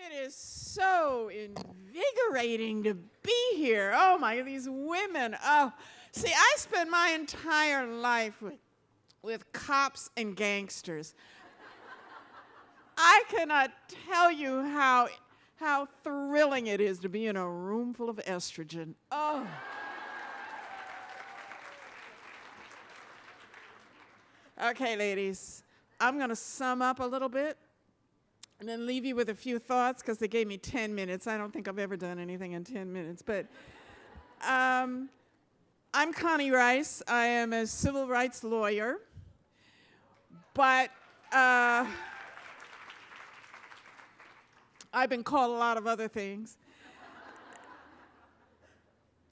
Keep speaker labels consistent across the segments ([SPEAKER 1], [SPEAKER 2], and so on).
[SPEAKER 1] It is so invigorating to be here. Oh my, these women. Oh, see, I spent my entire life with cops and gangsters. I cannot tell you how thrilling it is to be in a room full of estrogen. Oh. Okay, ladies, I'm going to sum up a little bit and then leave you with a few thoughts because they gave me 10 minutes. I don't think I've ever done anything in 10 minutes. But I'm Connie Rice. I am a civil rights lawyer. But I've been called a lot of other things.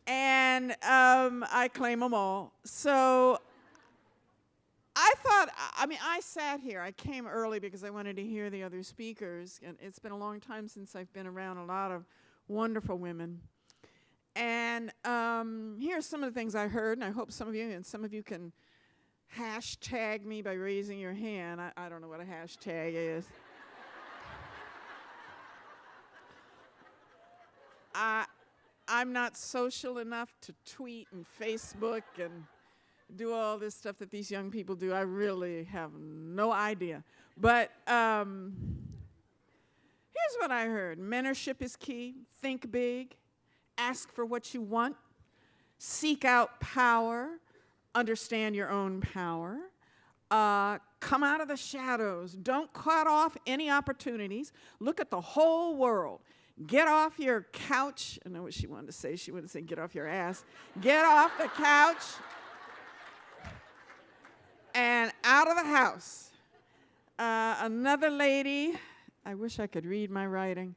[SPEAKER 1] And I claim them all. So I sat here. I came early because I wanted to hear the other speakers. And it's been a long time since I've been around a lot of wonderful women. And here's some of the things I heard, and I hope some of you can hashtag me by raising your hand. I don't know what a hashtag is. I'm not social enough to tweet and Facebook and do all this stuff that these young people do. I really have no idea. But here's what I heard. Mentorship is key. Think big. Ask for what you want. Seek out power. Understand your own power. Come out of the shadows. Don't cut off any opportunities. Look at the whole world. Get off your couch. I know what she wanted to say. She wanted to say get off your ass. Get off the couch and out of the house. Another lady, I wish I could read my writing.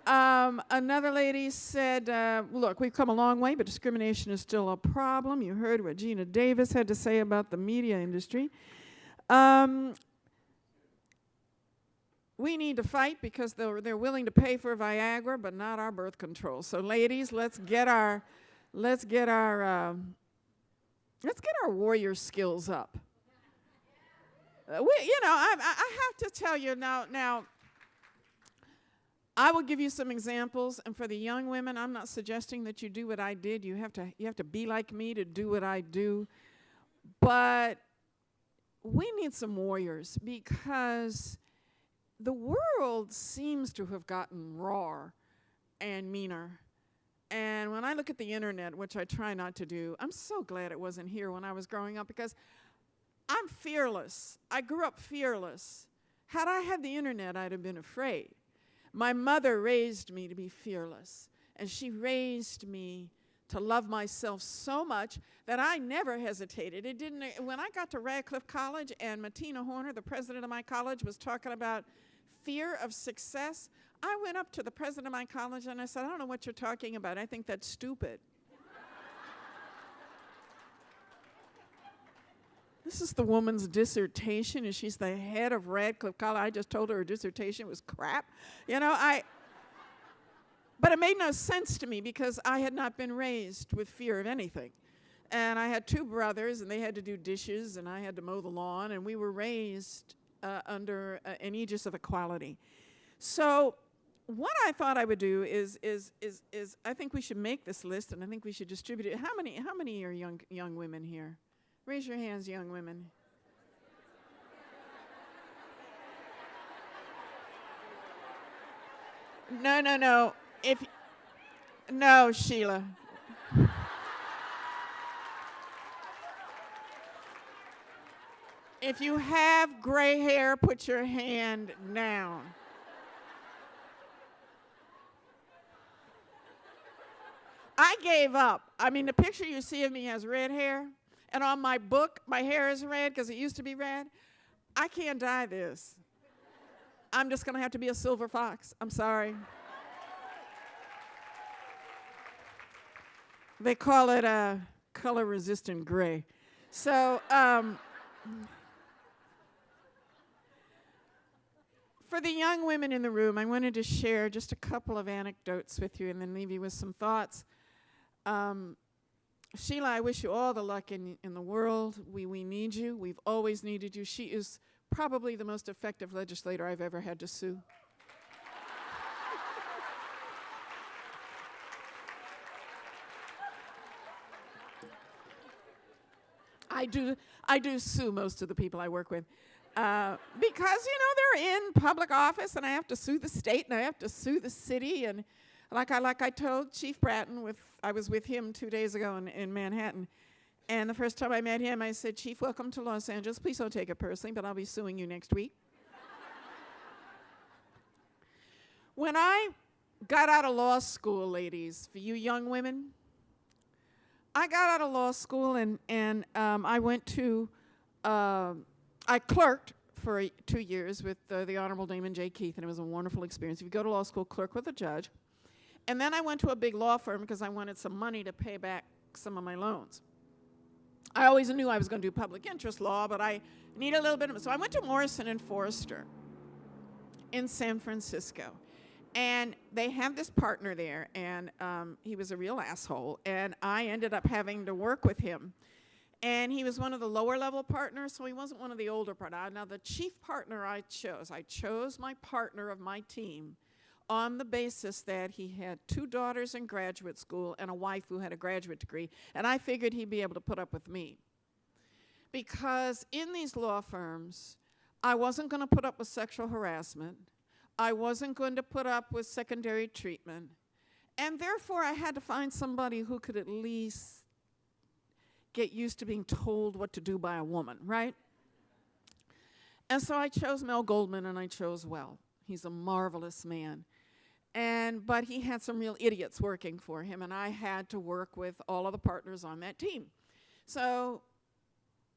[SPEAKER 1] Another lady said, look, we've come a long way, but discrimination is still a problem. You heard what Gina Davis had to say about the media industry. We need to fight because they're willing to pay for Viagra, but not our birth control. So, ladies, let's get our warrior skills up. I have to tell you now. I will give you some examples, and for the young women, I'm not suggesting that you do what I did. You have to be like me to do what I do. But we need some warriors because the world seems to have gotten rawer and meaner. And when I look at the internet, which I try not to do, I'm so glad it wasn't here when I was growing up because I'm fearless. I grew up fearless. Had I had the internet, I'd have been afraid. My mother raised me to be fearless, and she raised me to love myself so much that I never hesitated. When I got to Radcliffe College and Martina Horner, the president of my college, was talking about fear of success, I went up to the president of my college and I said, I don't know what you're talking about. I think that's stupid. This is the woman's dissertation, and she's the head of Radcliffe College. I just told her dissertation was crap. But it made no sense to me because I had not been raised with fear of anything. And I had two brothers, and they had to do dishes, and I had to mow the lawn, and we were raised under an aegis of equality. So what I thought I would do is I think we should make this list, and I think we should distribute it. How many are young women here? Raise your hands, young women. No. No, Sheila. If you have gray hair, put your hand down. I gave up. I mean, the picture you see of me has red hair. And on my book, my hair is red because it used to be red. I can't dye this. I'm just going to have to be a silver fox. I'm sorry. They call it a color-resistant gray. So for the young women in the room, I wanted to share just a couple of anecdotes with you and then leave you with some thoughts. Sheila, I wish you all the luck in the world. We need you. We've always needed you. She is probably the most effective legislator I've ever had to sue. I do sue most of the people I work with. Because, they're in public office, and I have to sue the state, and I have to sue the city. And like I told Chief Bratton, I was with him 2 days ago in Manhattan. And the first time I met him, I said, Chief, welcome to Los Angeles. Please don't take it personally, but I'll be suing you next week. When I got out of law school, ladies, for you young women, I got out of law school and I went to, I clerked for 2 years with the Honorable Damon J. Keith, and it was a wonderful experience. If you go to law school, clerk with a judge. And then I went to a big law firm because I wanted some money to pay back some of my loans. I always knew I was going to do public interest law, but I needed a little bit of it. So I went to Morrison and Foerster in San Francisco. And they had this partner there, and he was a real asshole. And I ended up having to work with him. And he was one of the lower-level partners, so he wasn't one of the older partners. Now, the chief partner I chose my partner of my team on the basis that he had 2 daughters in graduate school and a wife who had a graduate degree, and I figured he'd be able to put up with me. Because in these law firms, I wasn't going to put up with sexual harassment. I wasn't going to put up with secondary treatment. And therefore, I had to find somebody who could at least get used to being told what to do by a woman, right? And so I chose Mel Goldman, and I chose well. He's a marvelous man. But he had some real idiots working for him, and I had to work with all of the partners on that team. So,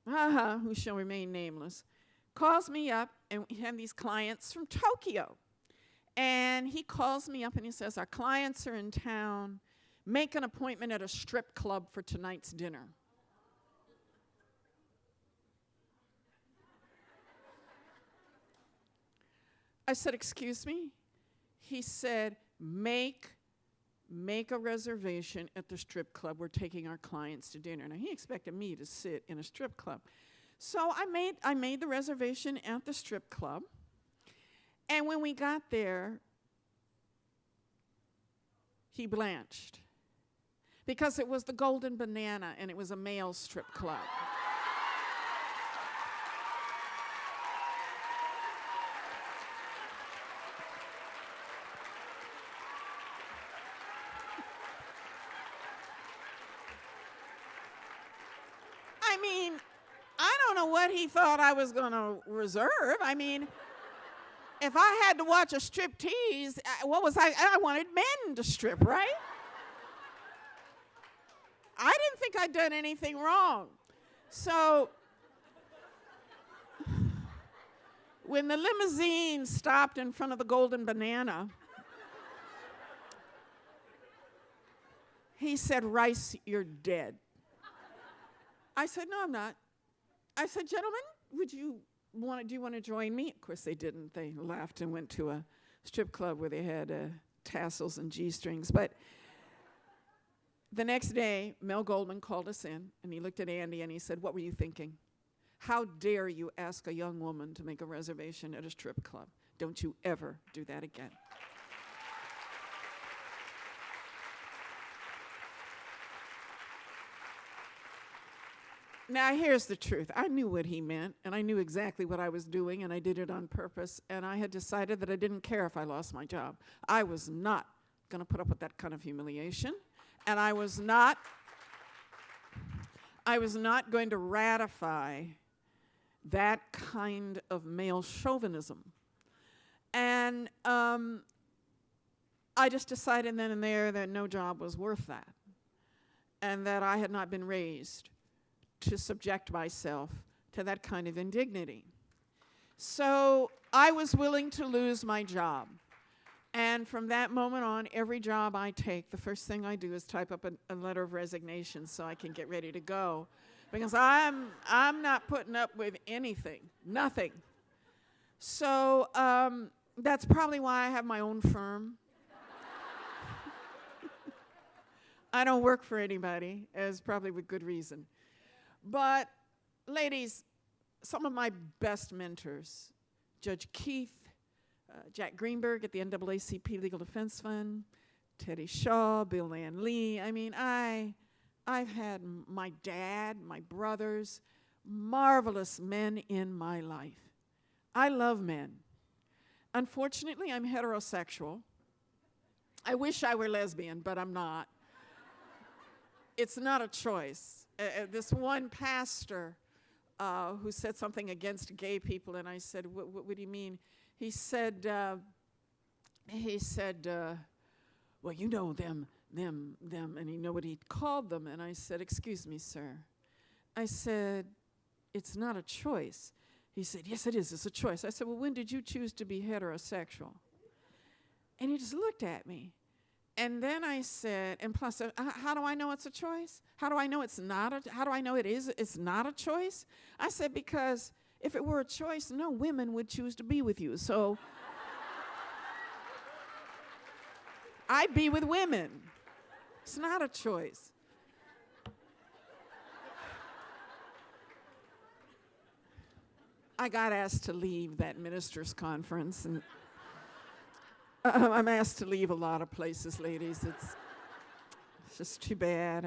[SPEAKER 1] who shall remain nameless, calls me up, and we have these clients from Tokyo. And he calls me up and he says, our clients are in town. Make an appointment at a strip club for tonight's dinner. I said, excuse me? He said, make a reservation at the strip club. We're taking our clients to dinner. Now, he expected me to sit in a strip club. So I made the reservation at the strip club. And when we got there, he blanched. Because it was the Golden Banana, and it was a male strip club. I mean, I don't know what he thought I was going to reserve. I mean, if I had to watch a strip tease, I wanted men to strip, right? I didn't think I'd done anything wrong. So when the limousine stopped in front of the Golden Banana, he said, Rice, you're dead. I said, no, I'm not. I said, gentlemen, do you want to join me? Of course, they didn't. They laughed and went to a strip club where they had tassels and G-strings. But the next day, Mel Goldman called us in, and he looked at Andy, and he said, what were you thinking? How dare you ask a young woman to make a reservation at a strip club? Don't you ever do that again. Now, here's the truth. I knew what he meant, and I knew exactly what I was doing, and I did it on purpose, and I had decided that I didn't care if I lost my job. I was not going to put up with that kind of humiliation, and I was not going to ratify that kind of male chauvinism. And I just decided then and there that no job was worth that, and that I had not been raised to subject myself to that kind of indignity. So I was willing to lose my job. And from that moment on, every job I take, the first thing I do is type up a letter of resignation so I can get ready to go. Because I'm not putting up with anything, nothing. So that's probably why I have my own firm. I don't work for anybody, as probably with good reason. But, ladies, some of my best mentors, Judge Keith, Jack Greenberg at the NAACP Legal Defense Fund, Teddy Shaw, Bill Ann Lee. I mean, I I've had my dad, my brothers, marvelous men in my life. I love men. Unfortunately, I'm heterosexual. I wish I were lesbian, but I'm not. It's not a choice. This one pastor who said something against gay people, and I said, what do you mean? He said, well, you know them, and you know what he called them. And I said, excuse me, sir. I said, it's not a choice. He said, yes, it is. It's a choice. I said, well, when did you choose to be heterosexual? And he just looked at me. And then I said, and plus, how do I know it's a choice? How do I know it's not how do I know it's not a choice? I said, because if it were a choice, no women would choose to be with you. So I'd be with women. It's not a choice. I got asked to leave that ministers' conference, and I'm asked to leave a lot of places, ladies. It's just too bad.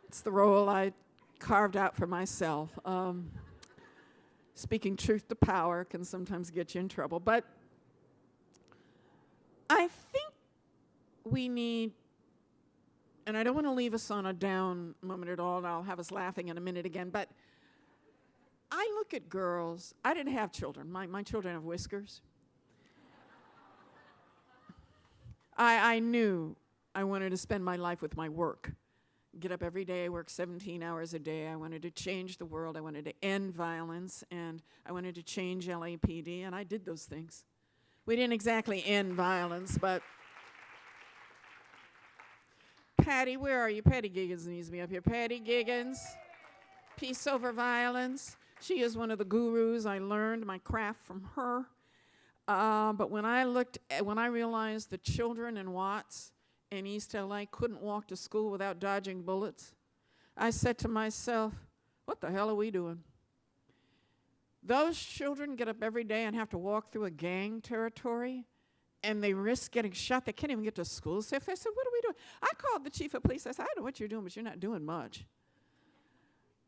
[SPEAKER 1] It's the role I carved out for myself. Speaking truth to power can sometimes get you in trouble, but I think we need, and I don't want to leave us on a down moment at all, and I'll have us laughing in a minute again, but I look at girls. I didn't have children. My children have whiskers. I knew I wanted to spend my life with my work. Get up every day, work 17 hours a day. I wanted to change the world. I wanted to end violence, and I wanted to change LAPD, and I did those things. We didn't exactly end violence, but Patty, where are you? Patty Giggins needs to be up here. Patty Giggins, Peace Over Violence. She is one of the gurus. I learned my craft from her. But when I realized the children in Watts in East LA couldn't walk to school without dodging bullets, I said to myself, what the hell are we doing? Those children get up every day and have to walk through a gang territory, and they risk getting shot. They can't even get to school safe. I said, what are we doing? I called the chief of police. I said, I know what you're doing, but you're not doing much.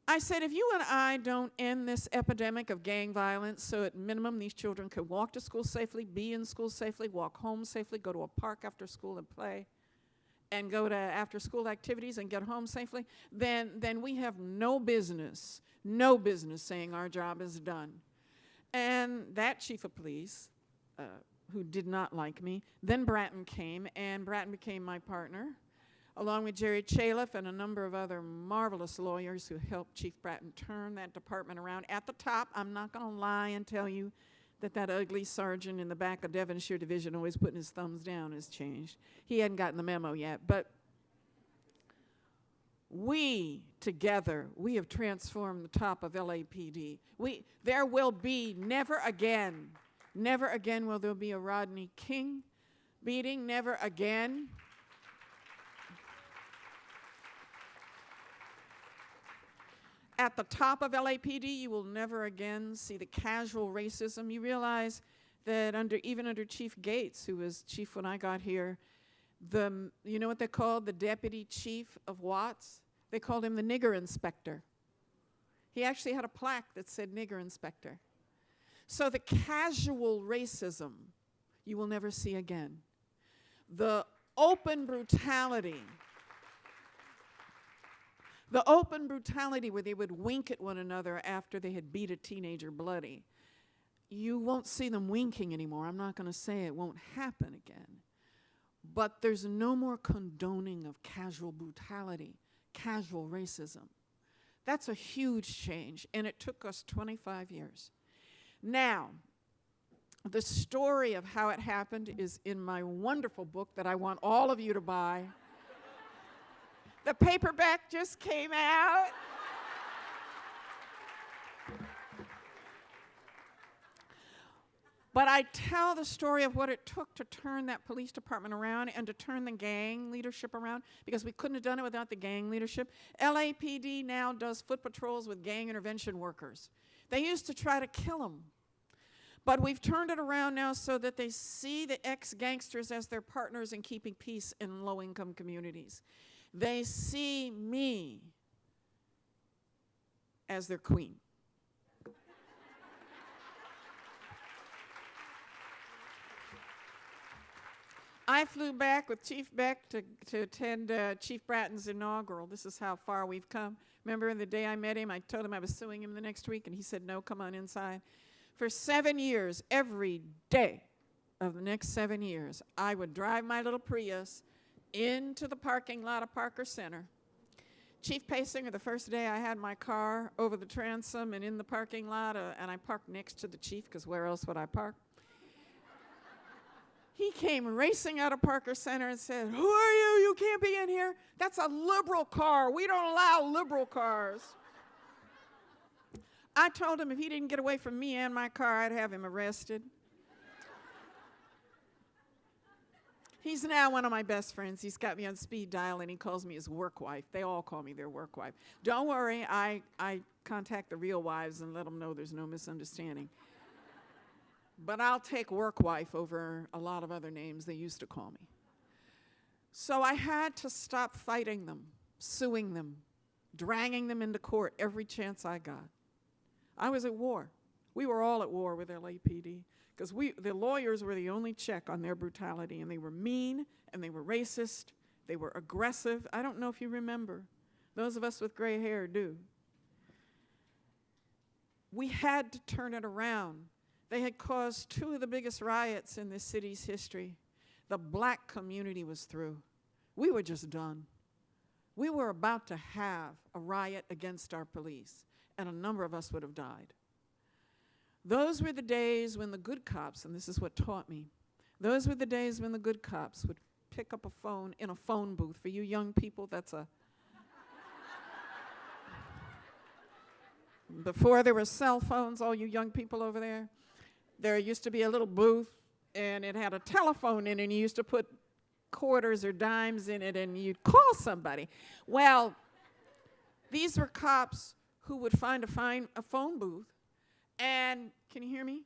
[SPEAKER 1] I said, if you and I don't end this epidemic of gang violence, so at minimum these children could walk to school safely, be in school safely, walk home safely, go to a park after school and play, and go to after-school activities and get home safely, then we have no business saying our job is done. And that chief of police, who did not like me, then Bratton came, and Bratton became my partner, along with Jerry Chaliff and a number of other marvelous lawyers who helped Chief Bratton turn that department around. At the top, I'm not going to lie and tell you that ugly sergeant in the back of Devonshire Division always putting his thumbs down has changed. He hadn't gotten the memo yet, but we together, we have transformed the top of LAPD. There will be never again will there be a Rodney King beating, never again. At the top of LAPD, you will never again see the casual racism. You realize that even under Chief Gates, who was chief when I got here, you know what they called the deputy chief of Watts? They called him the nigger inspector. He actually had a plaque that said nigger inspector. So the casual racism you will never see again. The open brutality where they would wink at one another after they had beat a teenager bloody. You won't see them winking anymore. I'm not going to say it won't happen again. But there's no more condoning of casual brutality, casual racism. That's a huge change, and it took us 25 years. Now, the story of how it happened is in my wonderful book that I want all of you to buy. The paperback just came out. But I tell the story of what it took to turn that police department around and to turn the gang leadership around, because we couldn't have done it without the gang leadership. LAPD now does foot patrols with gang intervention workers. They used to try to kill them. But we've turned it around now so that they see the ex-gangsters as their partners in keeping peace in low-income communities. They see me as their queen. I flew back with Chief Beck to attend Chief Bratton's inaugural. This is how far we've come. Remember the day I met him, I told him I was suing him the next week, and he said, no, come on inside. For 7 years, every day of the next 7 years, I would drive my little Prius into the parking lot of Parker Center. Chief Pasinger, the first day I had my car over the transom and in the parking lot, and I parked next to the chief, because where else would I park? He came racing out of Parker Center and said, who are you? You can't be in here. That's a liberal car. We don't allow liberal cars. I told him if he didn't get away from me and my car, I'd have him arrested. He's now one of my best friends. He's got me on speed dial, and he calls me his work wife. They all call me their work wife. Don't worry, I contact the real wives and let them know there's no misunderstanding. But I'll take work wife over a lot of other names they used to call me. So I had to stop fighting them, suing them, dragging them into court every chance I got. I was at war. We were all at war with LAPD, because the lawyers were the only check on their brutality, and they were mean, and they were racist, they were aggressive. I don't know if you remember. Those of us with gray hair do. We had to turn it around. They had caused 2 of the biggest riots in this city's history. The black community was through. We were just done. We were about to have a riot against our police, and a number of us would have died. Those were the days when the good cops, and this is what taught me, those were the days when the good cops would pick up a phone in a phone booth. For you young people, that's a... Before there were cell phones, all you young people over there, there used to be a little booth, and it had a telephone in it, and you used to put quarters or dimes in it, and you'd call somebody. Well, these were cops who would find a phone booth, and, can you hear me?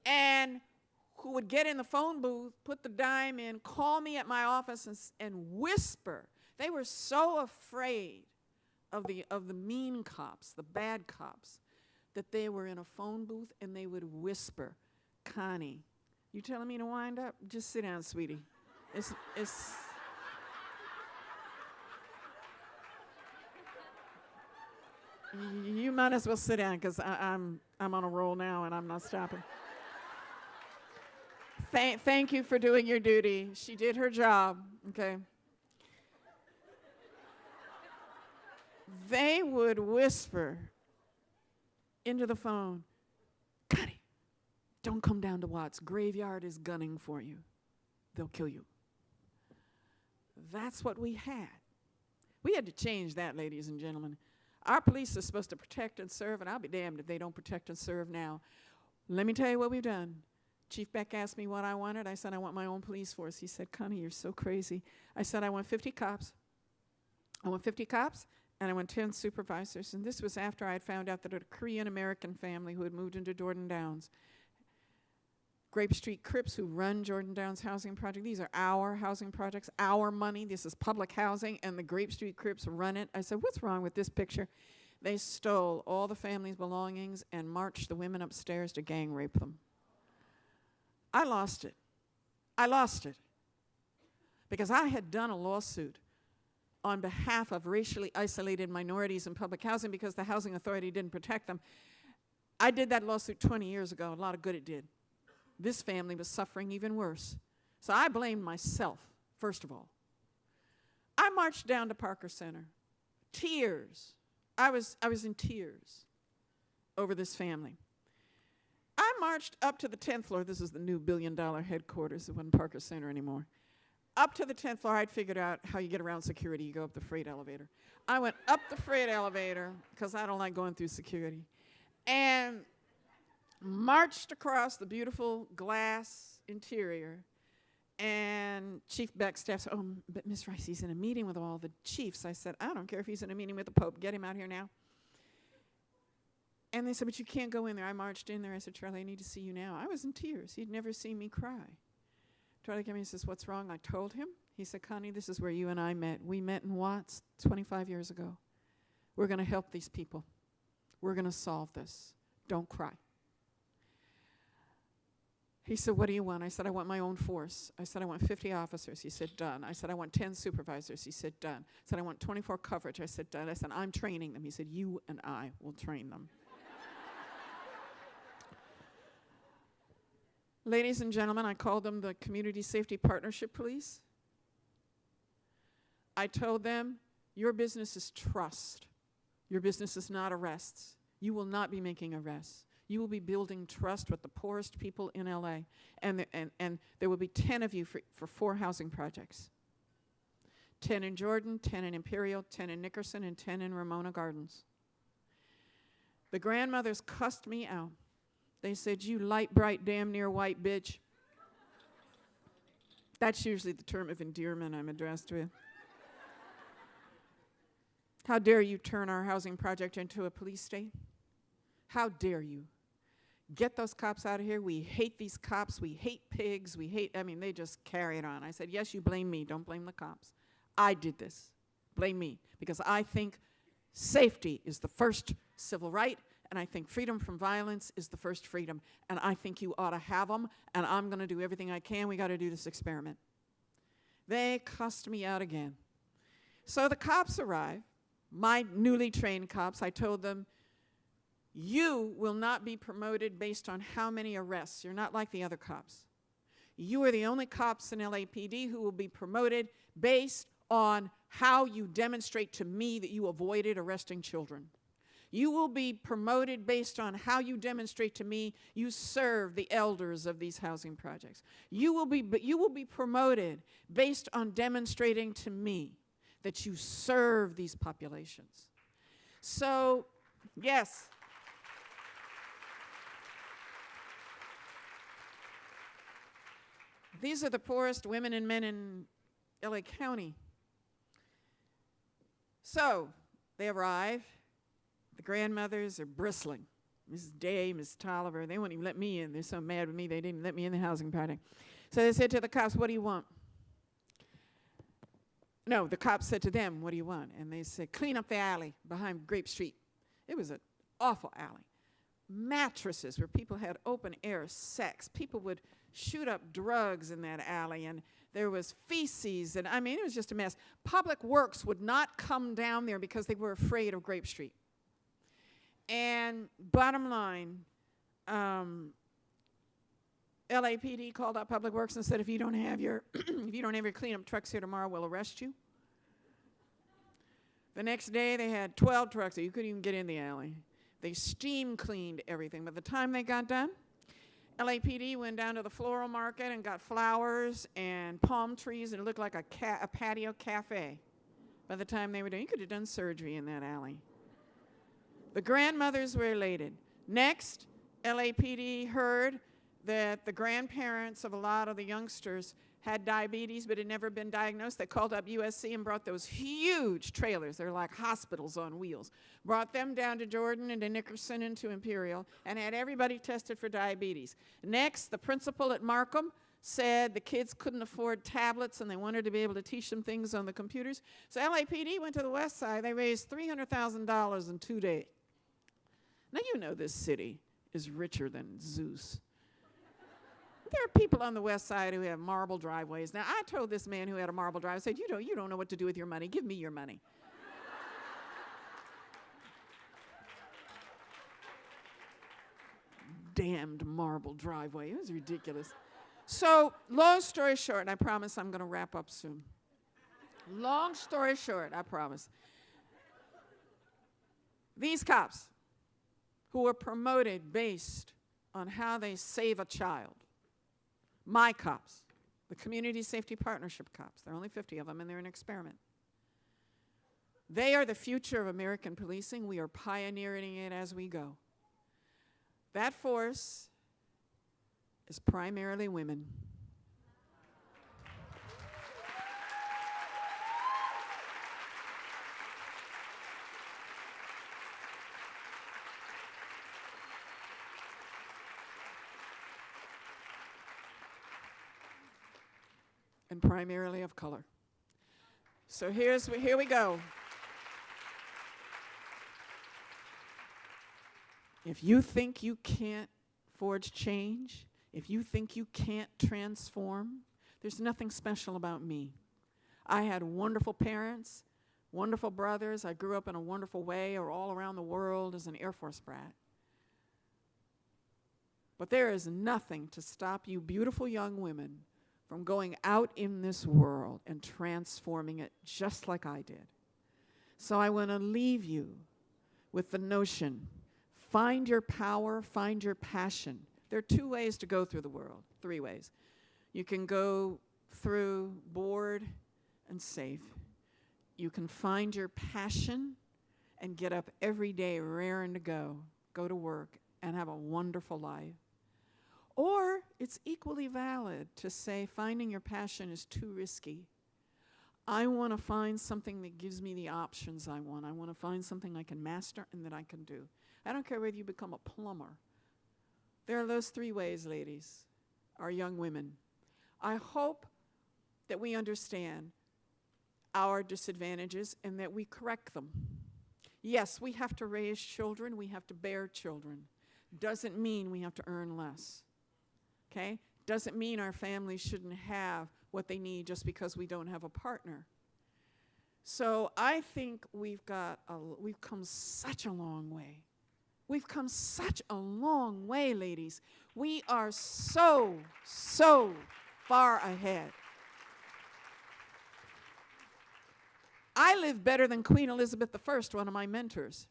[SPEAKER 1] And who would get in the phone booth, put the dime in, call me at my office, and whisper. They were so afraid of the mean cops, the bad cops, that they were in a phone booth, and they would whisper, Connie, you telling me to wind up? Just sit down, sweetie. You might as well sit down, because I'm on a roll now, and I'm not stopping. Thank you for doing your duty. She did her job, okay? They would whisper into the phone, Connie, don't come down to Watts. Graveyard is gunning for you. They'll kill you. That's what we had. We had to change that, ladies and gentlemen. Our police are supposed to protect and serve, and I'll be damned if they don't protect and serve now. Let me tell you what we've done. Chief Beck asked me what I wanted. I said, I want my own police force. He said, Connie, you're so crazy. I said, I want 50 cops. I want 50 cops, and I want 10 supervisors. And this was after I had found out that a Korean-American family who had moved into Jordan Downs, Grape Street Crips, who run Jordan Downs housing project. These are our housing projects, our money. This is public housing, and the Grape Street Crips run it. I said, what's wrong with this picture? They stole all the family's belongings and marched the women upstairs to gang rape them. I lost it. I lost it. Because I had done a lawsuit on behalf of racially isolated minorities in public housing because the housing authority didn't protect them. I did that lawsuit 20 years ago. A lot of good it did. This family was suffering even worse. So I blamed myself, first of all. I marched down to Parker Center. Tears. I was in tears over this family. I marched up to the 10th floor. This is the new billion-dollar headquarters. It wasn't Parker Center anymore. Up to the 10th floor, I'd figured out how you get around security. You go up the freight elevator. I went up the freight elevator because I don't like going through security, and marched across the beautiful glass interior. And Chief Beck staff said, oh, but Miss Rice, he's in a meeting with all the chiefs. I said, I don't care if he's in a meeting with the Pope. Get him out here now. And they said, but you can't go in there. I marched in there. I said, Charlie, I need to see you now. I was in tears. He'd never seen me cry. Charlie came in and says, what's wrong? I told him. He said, Connie, this is where you and I met. We met in Watts 25 years ago. We're going to help these people. We're going to solve this. Don't cry. He said, what do you want? I said, I want my own force. I said, I want 50 officers. He said, done. I said, I want 10 supervisors. He said, done. I said, I want 24 coverage. I said, done. I said, I'm training them. He said, you and I will train them. Ladies and gentlemen, I called them the Community Safety Partnership Police. I told them, your business is trust. Your business is not arrests. You will not be making arrests. You will be building trust with the poorest people in LA. And there will be 10 of you for 4 housing projects. 10 in Jordan, 10 in Imperial, 10 in Nickerson, and 10 in Ramona Gardens. The grandmothers cussed me out. They said, you light, bright, damn near white bitch. That's usually the term of endearment I'm addressed with. How dare you turn our housing project into a police state? How dare you? Get those cops out of here. We hate these cops. We hate pigs. They just carry it on. I said, yes, you blame me. Don't blame the cops. I did this. Blame me. Because I think safety is the first civil right, and I think freedom from violence is the first freedom, and I think you ought to have them, and I'm going to do everything I can. We got to do this experiment. They cussed me out again. So the cops arrive. My newly trained cops, I told them, you will not be promoted based on how many arrests. You're not like the other cops. You are the only cops in LAPD who will be promoted based on how you demonstrate to me that you avoided arresting children. You will be promoted based on how you demonstrate to me you serve the elders of these housing projects. You will be promoted based on demonstrating to me that you serve these populations. So, yes. These are the poorest women and men in LA County. So, they arrive. The grandmothers are bristling. Mrs. Day, Mrs. Tolliver, they won't even let me in. They're so mad with me, they didn't let me in the housing project. So they said to the cops, what do you want? No, the cops said to them, what do you want? And they said, clean up the alley behind Grape Street. It was an awful alley. Mattresses where people had open air sex. People would shoot up drugs in that alley, and there was feces, and it was just a mess. Public Works would not come down there because they were afraid of Grape Street. And bottom line, LAPD called out Public Works and said, if you don't have your cleanup trucks here tomorrow, we'll arrest you. The next day, they had 12 trucks, so you couldn't even get in the alley. They steam cleaned everything. By the time they got done, LAPD went down to the floral market and got flowers and palm trees, and it looked like a patio cafe. By the time they were done, you could have done surgery in that alley. The grandmothers were elated. Next, LAPD heard that the grandparents of a lot of the youngsters had diabetes but had never been diagnosed. They called up USC and brought those huge trailers. They're like hospitals on wheels. Brought them down to Jordan and to Nickerson and to Imperial and had everybody tested for diabetes. Next, the principal at Markham said the kids couldn't afford tablets and they wanted to be able to teach them things on the computers. So LAPD went to the west side. They raised $300,000 in 2 days. Now you know this city is richer than Zeus. There are people on the west side who have marble driveways. Now, I told this man who had a marble driveway, I said, you don't know what to do with your money. Give me your money. Damned marble driveway. It was ridiculous. So, long story short, and I promise I'm going to wrap up soon. Long story short, I promise. These cops who were promoted based on how they save a child, my cops, the Community Safety Partnership cops, there are only 50 of them and they're an experiment. They are the future of American policing. We are pioneering it as we go. That force is primarily women. and primarily of color. So here we go. If you think you can't forge change, if you think you can't transform, there's nothing special about me. I had wonderful parents, wonderful brothers. I grew up in a wonderful way or all around the world as an Air Force brat. But there is nothing to stop you beautiful young women from going out in this world and transforming it just like I did. So I want to leave you with the notion, find your power, find your passion. There are 2 ways to go through the world, 3 ways. You can go through bored and safe. You can find your passion and get up every day raring to go to work and have a wonderful life. Or it's equally valid to say finding your passion is too risky. I want to find something that gives me the options I want. I want to find something I can master and that I can do. I don't care whether you become a plumber. There are those 3 ways, ladies, our young women. I hope that we understand our disadvantages and that we correct them. Yes, we have to raise children. We have to bear children. Doesn't mean we have to earn less. Okay? Doesn't mean our families shouldn't have what they need just because we don't have a partner. So I think we've come such a long way. We've come such a long way, ladies. We are so far ahead. I live better than Queen Elizabeth I, one of my mentors.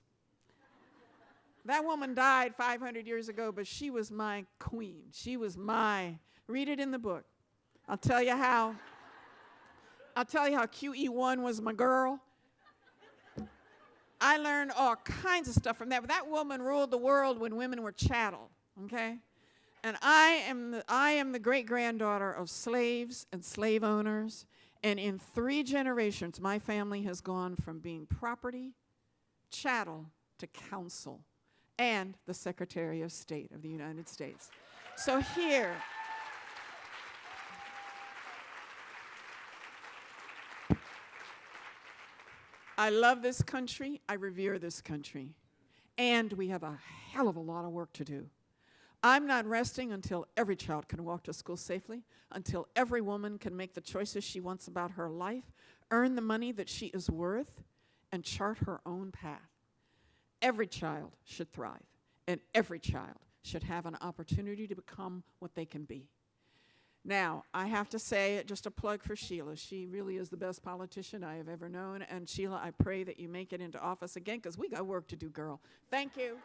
[SPEAKER 1] That woman died 500 years ago, but she was my queen. She was read it in the book. I'll tell you how QE1 was my girl. I learned all kinds of stuff from that. But that woman ruled the world when women were chattel, okay? And I am the great-granddaughter of slaves and slave owners. And in 3 generations, my family has gone from being property, chattel, to counsel, and the Secretary of State of the United States. So here, I love this country. I revere this country. And we have a hell of a lot of work to do. I'm not resting until every child can walk to school safely, until every woman can make the choices she wants about her life, earn the money that she is worth, and chart her own path. Every child should thrive, and every child should have an opportunity to become what they can be. Now, I have to say, just a plug for Sheila. She really is the best politician I have ever known. And Sheila, I pray that you make it into office again, because we got work to do, girl. Thank you.